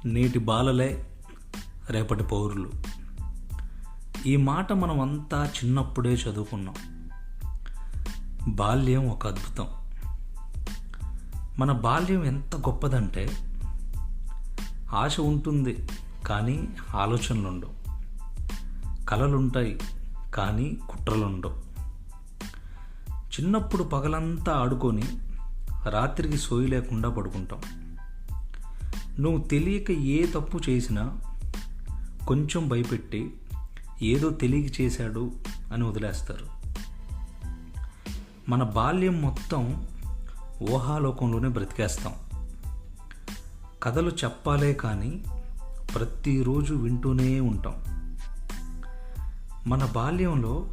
నేటి బాలలే రేపటి పౌరులు. ఈ మాట మనం అంతా చిన్నప్పుడే చదువుకున్నాం. బాల్యం ఒక అద్భుతం. మన బాల్యం ఎంత గొప్పదంటే, ఆశ ఉంటుంది కానీ ఆలోచనలు ఉండవు, కలలుంటాయి కానీ కుట్రలుండవు. చిన్నప్పుడు పగలంతా ఆడుకొని రాత్రికి సోయి లేకుండా పడుకుంటాం. నువ్వు తెలియక ఏ తప్పు చేసినా కొంచెం భయపెట్టి ఏదో తెలియక చేశాడు అని వదిలేస్తారు. మన బాల్యం మొత్తం ఊహాలోకంలోనే బ్రతికేస్తాం. కథలు చెప్పాలే కానీ ప్రతిరోజు వింటూనే ఉంటాం. మన బాల్యంలో